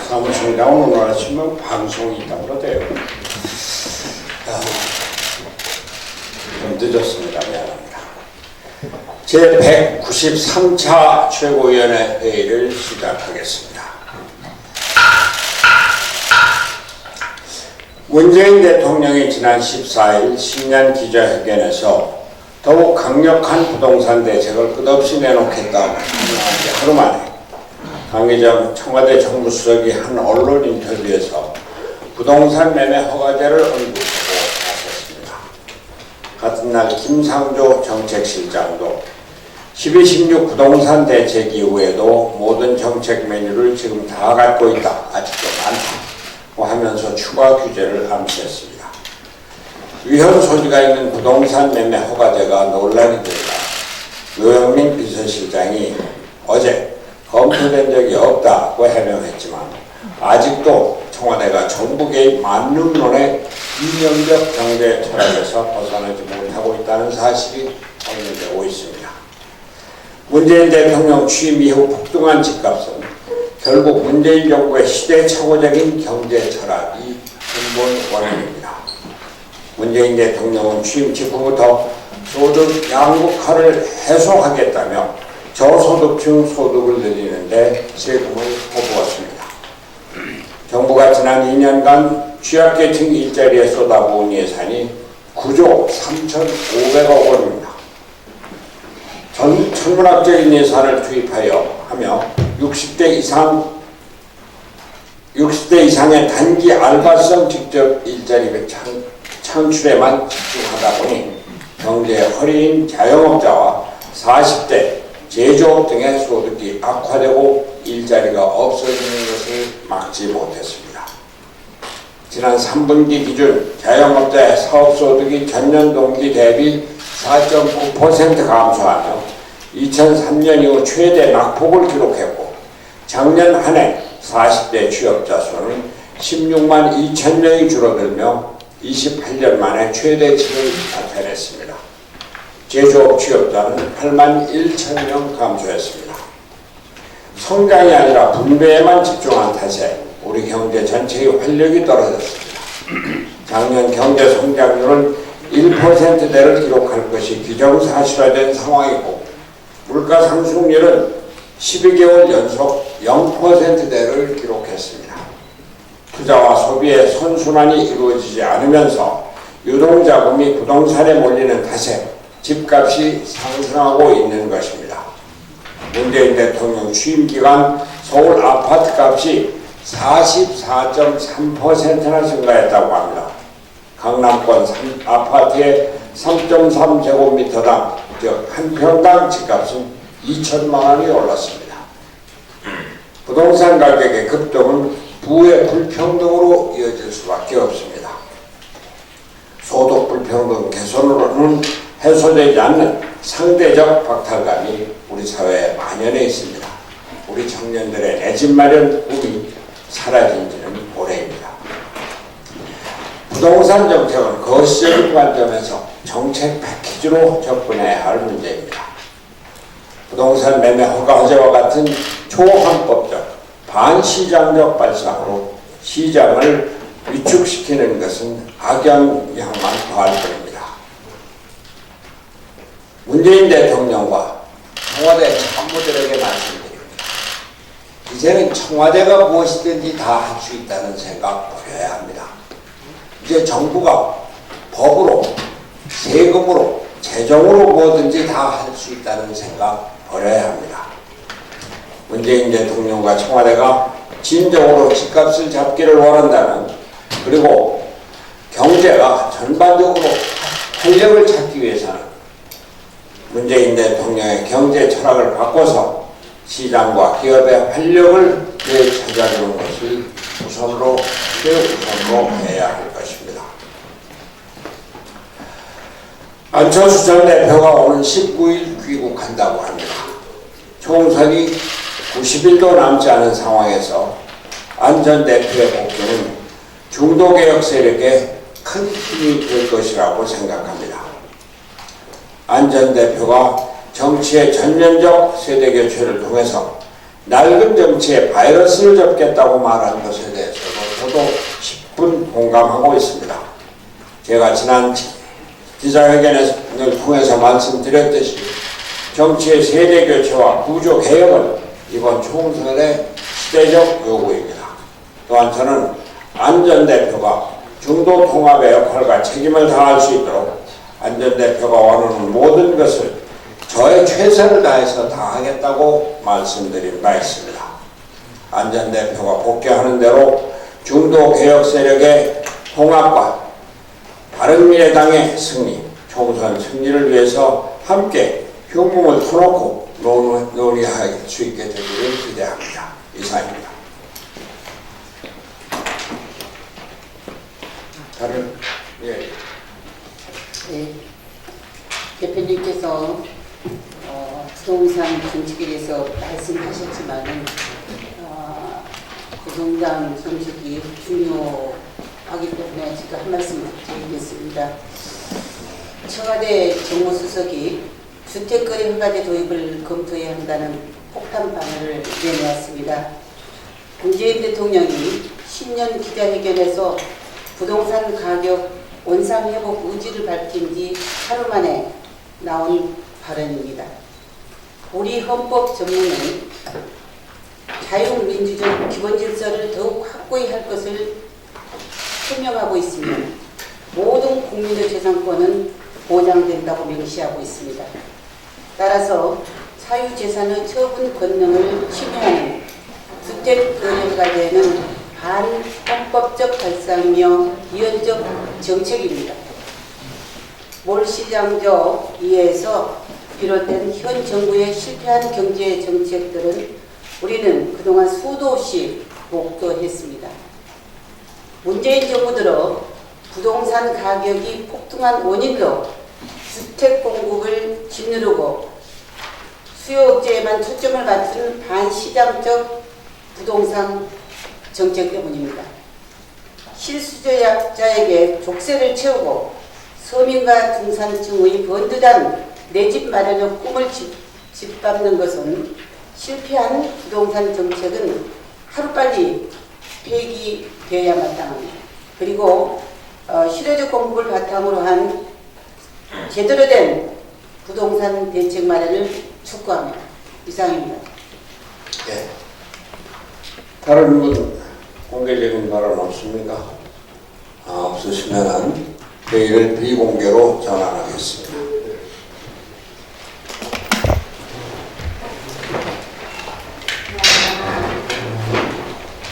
사무총장 오늘 아침에 방송이 있다고 그러대요. 좀 늦었습니다. 미안합니다. 제193차 최고위원회 회의를 시작하겠습니다. 문재인 대통령이 지난 14일 신년 기자회견에서 더욱 강력한 부동산 대책을 끝없이 내놓겠다고 하루 만에 강기정 청와대 정무수석이 한 언론 인터뷰에서 부동산 매매 허가제를 언급하고 나섰습니다. 같은 날 김상조 정책실장도 12.16 부동산 대책 이후에도 모든 정책 메뉴를 지금 다 갖고 있다. 아직도 많다고 하면서 추가 규제를 암시했습니다. 위헌 소지가 있는 부동산 매매 허가제가 논란이 되자 노영민 비서실장이 어제 검토된 적이 없다고 해명했지만 아직도 청와대가 정부 개입 만능론의 이념적 경제 철학에서 벗어나지 못하고 있다는 사실이 확인되고 있습니다. 문재인 대통령 취임 이후 폭등한 집값은 결국 문재인 정부의 시대착오적인 경제 철학이 근본 원인입니다. 문재인 대통령은 취임 직후부터 소득 양극화를 해소하겠다며 저소득층 소득을 늘리는데 세금을 퍼부었습니다. 정부가 지난 2년간 취약계층 일자리에 쏟아부은 예산이 9조 3,500억 원입니다. 천문학적인 예산을 투입하여 하며 60대 이상의 단기 알바성 직접 일자리 창출에만 집중하다 보니 경제의 허리인 자영업자와 40대 제조업 등의 소득이 악화되고 일자리가 없어지는 것을 막지 못했습니다. 지난 3분기 기준 자영업자의 사업소득이 전년 동기 대비 4.9% 감소하며 2003년 이후 최대 낙폭을 기록했고 작년 한 해 40대 취업자 수는 16만 2천 명이 줄어들며 28년 만에 최대치를 나타냈습니다. 제조업 취업자는 8만 1천 명 감소했습니다. 성장이 아니라 분배에만 집중한 탓에 우리 경제 전체의 활력이 떨어졌습니다. 작년 경제 성장률은 1%대를 기록할 것이 기정사실화된 상황이고 물가 상승률은 12개월 연속 0%대를 기록했습니다. 투자와 소비의 선순환이 이루어지지 않으면서 유동자금이 부동산에 몰리는 탓에 집값이 상승하고 있는 것입니다. 문재인 대통령 취임 기간 서울 아파트값이 44.3%나 증가했다고 합니다. 강남권 아파트의 3.3제곱미터당 즉 한 평당 집값은 2천만 원이 올랐습니다. 부동산 가격의 급등은 부의 불평등으로 이어질 수밖에 없습니다. 소득 불평등 개선으로는 해소되지 않는 상대적 박탈감이 우리 사회에 만연해 있습니다. 우리 청년들의 내 집 마련 꿈이 사라진 지는 오래입니다. 부동산 정책은 거시적인 관점에서 정책 패키지로 접근해야 할 문제입니다. 부동산 매매 허가제와 같은 초헌법적, 반시장적 발상으로 시장을 위축시키는 것은 악영향만 더할 뿐입니다. 문재인 대통령과 청와대 참모들에게 말씀드립니다. 이제는 청와대가 무엇이든지 다 할 수 있다는 생각 버려야 합니다. 이제 정부가 법으로, 세금으로, 재정으로 뭐든지 다 할 수 있다는 생각 버려야 합니다. 문재인 대통령과 청와대가 진정으로 집값을 잡기를 원한다면 그리고 경제가 전반적으로 활력을 찾기 위해서는 문재인 대통령의 경제 철학을 바꿔서 시장과 기업의 활력을 되찾아주는 것을 최우선으로 해야 할 것입니다. 안철수 전 대표가 오는 19일 귀국한다고 합니다. 총선이 90일도 남지 않은 상황에서 안 전 대표의 복귀는 중도개혁 세력에 큰 힘이 될 것이라고 생각합니다. 안 전 대표가 정치의 전면적 세대교체를 통해서 낡은 정치에 바이러스를 접겠다고 말한 것에 대해서도 저도 10분 공감하고 있습니다. 제가 지난 기자회견을 통해서 말씀드렸듯이 정치의 세대교체와 구조개혁은 이번 총선의 시대적 요구입니다. 또한 저는 안 전 대표가 중도 통합의 역할과 책임을 다할 수 있도록 안 전 대표가 원하는 모든 것을 저의 최선을 다해서 다하겠다고 말씀드린 바 있습니다. 안 전 대표가 복귀하는 대로 중도 개혁 세력의 통합과 바른미래당의 승리, 총선 승리를 위해서 함께 흉몸을 터놓고 논의할 수 있게 되기를 기대합니다. 이상입니다. 다른 예. 네, 대표님께서 부동산 정책에 대해서 말씀하셨지만은 부동산 정책이 중요하기 때문에 제가 한 말씀 드리겠습니다. 청와대 정무수석이 주택거래 허가제 도입을 검토해야 한다는 폭탄 방어를 내놓았습니다. 문재인 대통령이 신년 기자회견에서 부동산 가격 원상회복 의지를 밝힌 뒤 하루 만에 나온 발언입니다. 우리 헌법 전문은 자유민주적 기본질서를 더욱 확고히 할 것을 표명하고 있으며 모든 국민의 재산권은 보장된다고 명시하고 있습니다. 따라서 사유재산의 처분 권능을 침해하는 주택거래과제는 반헌법적 발상이며 비현적 정책입니다. 몰시장적 이해에서 비롯된 현 정부의 실패한 경제 정책들은 우리는 그동안 수도 없이 목도했습니다. 문재인 정부 들어 부동산 가격이 폭등한 원인도 주택 공급을 짓누르고 수요 억제에만 초점을 맞춘 반시장적 부동산 정책 때문입니다. 실수요자에게 족쇄를 채우고 서민과 중산층의 번듯한 내 집 마련의 꿈을 짓밟는 것은 실패한 부동산 정책은 하루빨리 폐기되어야 마땅합니다. 그리고 실효적 공급을 바탕으로 한 제대로 된 부동산 대책 마련을 촉구합니다. 이상입니다. 네. 다른 분 공개적인 발언 없습니까? 없으시면 회의를 비공개로 전환하겠습니다.